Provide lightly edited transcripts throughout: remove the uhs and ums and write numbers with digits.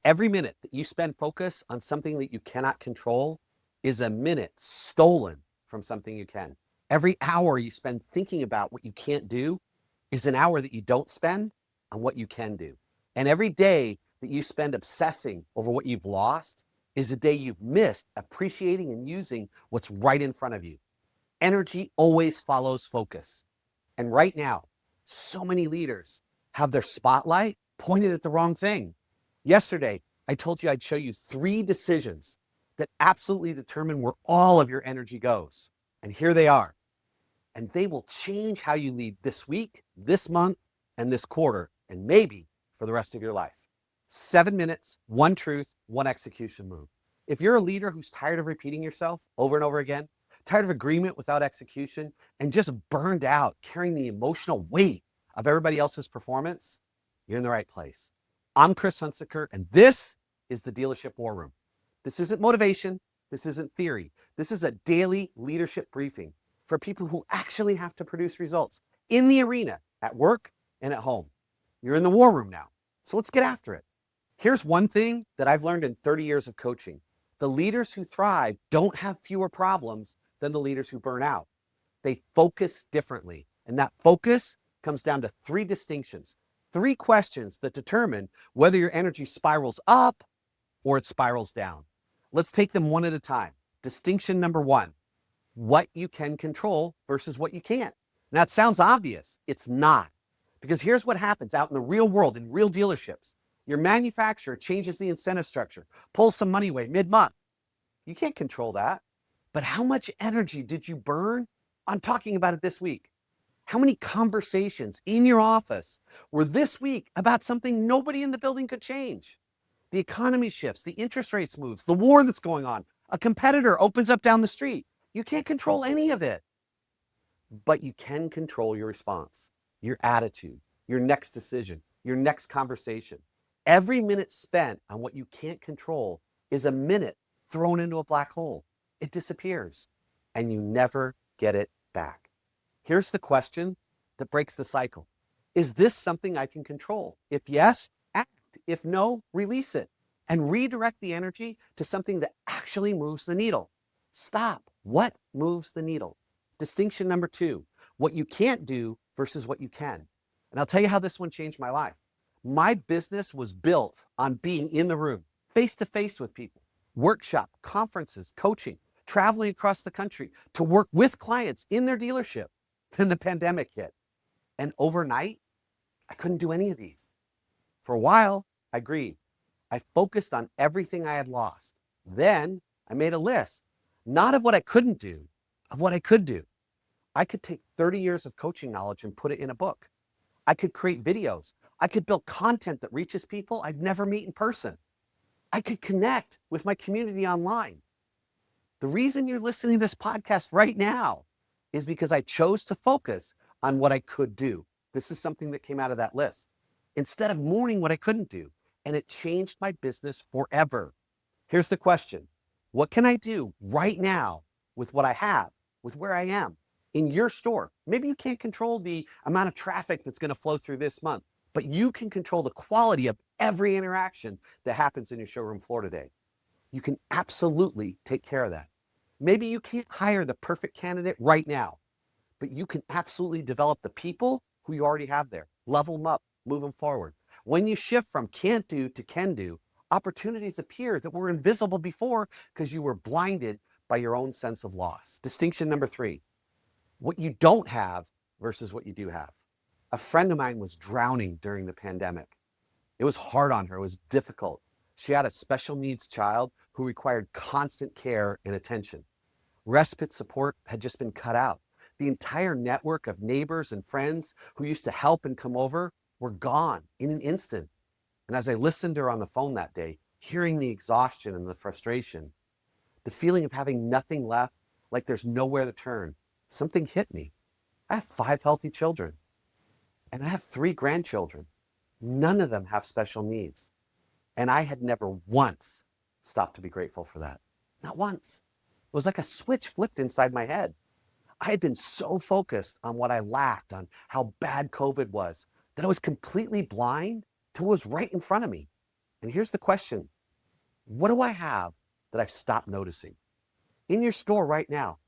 Every minute that you spend focus on something that you cannot control is a minute stolen from something you can. Every hour you spend thinking about what you can't do is an hour that you don't spend on what you can do. And every day that you spend obsessing over what you've lost is a day you've missed appreciating and using what's right in front of you. Energy always follows focus. And right now, so many leaders have their spotlight pointed at the wrong thing. Yesterday, I told you I'd show you 3 decisions that absolutely determine where all of your energy goes. And here they are. And they will change how you lead this week, this month, and this quarter, and maybe for the rest of your life. 7 minutes, 1 truth, 1 execution move. If you're a leader who's tired of repeating yourself over and over again, tired of agreement without execution, and just burned out carrying the emotional weight of everybody else's performance, you're in the right place. I'm Chris Hunsicker, and this is the Dealership War Room. This isn't motivation. This isn't theory. This is a daily leadership briefing for people who actually have to produce results in the arena, at work and at home. You're in the war room now, so let's get after it. Here's one thing that I've learned in 30 years of coaching. The leaders who thrive don't have fewer problems than the leaders who burn out. They focus differently, and that focus comes down to 3 distinctions, 3 questions that determine whether your energy spirals up or it spirals down. Let's take them one at a time. Distinction number 1, what you can control versus what you can't. Now, it sounds obvious. It's not. Because here's what happens out in the real world, in real dealerships. Your manufacturer changes the incentive structure, pulls some money away mid-month. You can't control that. But how much energy did you burn on talking about it this week? How many conversations in your office were this week about something nobody in the building could change? The economy shifts, the interest rates moves, the war that's going on, a competitor opens up down the street. You can't control any of it, but you can control your response, your attitude, your next decision, your next conversation. Every minute spent on what you can't control is a minute thrown into a black hole. It disappears and you never get it back. Here's the question that breaks the cycle. Is this something I can control? If yes, act. If no, release it and redirect the energy to something that actually moves the needle. Stop. What moves the needle? Distinction number 2, what you can't do versus what you can. And I'll tell you how this one changed my life. My business was built on being in the room, face to face with people, workshop, conferences, coaching, traveling across the country to work with clients in their dealership. Then the pandemic hit. And overnight, I couldn't do any of these. For a while, I grieved. I focused on everything I had lost. Then I made a list, not of what I couldn't do, of what I could do. I could take 30 years of coaching knowledge and put it in a book. I could create videos. I could build content that reaches people I'd never meet in person. I could connect with my community online. The reason you're listening to this podcast right now is because I chose to focus on what I could do. This is something that came out of that list, instead of mourning what I couldn't do. And it changed my business forever. Here's the question. What can I do right now with what I have, with where I am in your store? Maybe you can't control the amount of traffic that's going to flow through this month, but you can control the quality of every interaction that happens in your showroom floor today. You can absolutely take care of that. Maybe you can't hire the perfect candidate right now, but you can absolutely develop the people who you already have there, level them up, move them forward. When you shift from can't do to can do, opportunities appear that were invisible before because you were blinded by your own sense of loss. Distinction number 3, what you don't have versus what you do have. A friend of mine was drowning during the pandemic. It was hard on her. It was difficult. She had a special needs child who required constant care and attention. Respite support had just been cut out. The entire network of neighbors and friends who used to help and come over were gone in an instant. And as I listened to her on the phone that day, hearing the exhaustion and the frustration, the feeling of having nothing left, like there's nowhere to turn, something hit me. I have 5 healthy children, and I have 3 grandchildren. None of them have special needs. And I had never once stopped to be grateful for that. Not once. It was like a switch flipped inside my head. I had been so focused on what I lacked, on how bad COVID was, that I was completely blind to what was right in front of me. And here's the question. What do I have that I've stopped noticing? In your store right now,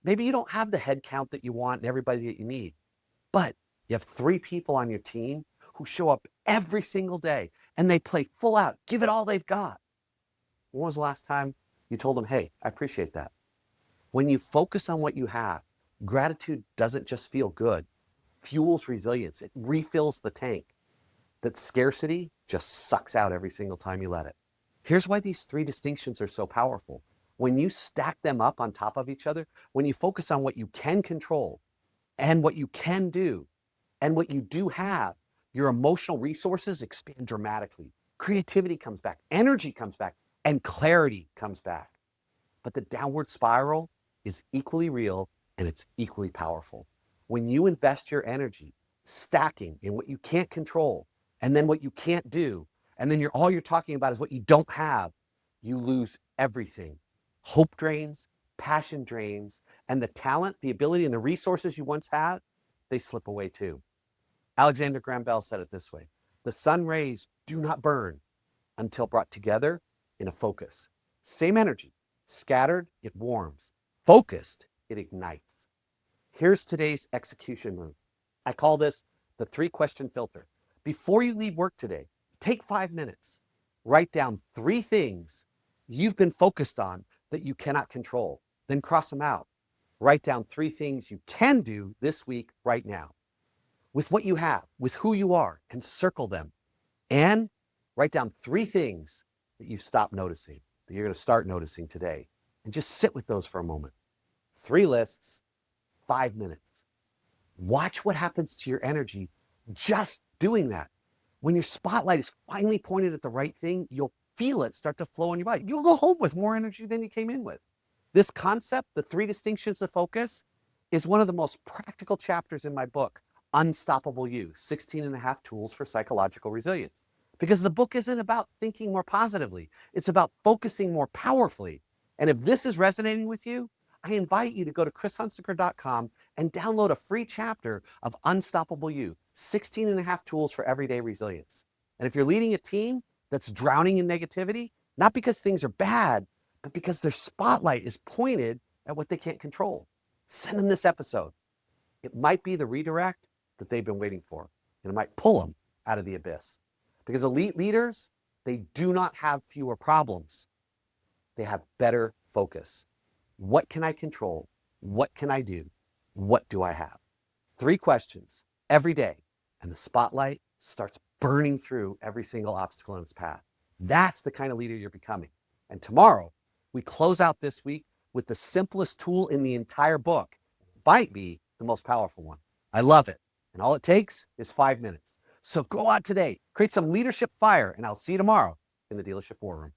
maybe you don't have the head count that you want and everybody that you need, but you have 3 people on your team who show up every single day and they play full out, give it all they've got. When was the last time you told them, hey, I appreciate that? When you focus on what you have, gratitude doesn't just feel good, fuels resilience. It refills the tank. That scarcity just sucks out every single time you let it. Here's why these 3 distinctions are so powerful. When you stack them up on top of each other, when you focus on what you can control and what you can do and what you do have, your emotional resources expand dramatically. Creativity comes back, energy comes back, and clarity comes back. But the downward spiral is equally real and it's equally powerful. When you invest your energy stacking in what you can't control and then what you can't do, and then all you're talking about is what you don't have, you lose everything. Hope drains, passion drains, and the talent, the ability, and the resources you once had, they slip away too. Alexander Graham Bell said it this way: the sun rays do not burn until brought together in a focus. Same energy, scattered, it warms. Focused, it ignites. Here's today's execution move. I call this the 3-question filter. Before you leave work today, take 5 minutes. Write down 3 things you've been focused on that you cannot control. Then cross them out. Write down 3 things you can do this week, right now, with what you have, with who you are, and circle them. And write down 3 things that you've stopped noticing, that you're going to start noticing today. And just sit with those for a moment. 3 lists, 5 minutes. Watch what happens to your energy just doing that. When your spotlight is finally pointed at the right thing, you'll feel it start to flow in your body. You'll go home with more energy than you came in with. This concept, the 3 distinctions of focus, is one of the most practical chapters in my book, Unstoppable You, 16 and a half Tools for Psychological Resilience. Because the book isn't about thinking more positively. It's about focusing more powerfully. And if this is resonating with you, I invite you to go to chrishunsicker.com and download a free chapter of Unstoppable You, 16 and a half Tools for Everyday Resilience. And if you're leading a team that's drowning in negativity, not because things are bad, but because their spotlight is pointed at what they can't control, send them this episode. It might be the redirect that they've been waiting for, and it might pull them out of the abyss. Because elite leaders, they do not have fewer problems. They have better focus. What can I control? What can I do? What do I have? 3 questions every day, and the spotlight starts burning through every single obstacle in its path. That's the kind of leader you're becoming. And tomorrow, we close out this week with the simplest tool in the entire book. It might be the most powerful one. I love it. And all it takes is 5 minutes. So go out today, create some leadership fire, and I'll see you tomorrow in the Dealership War Room.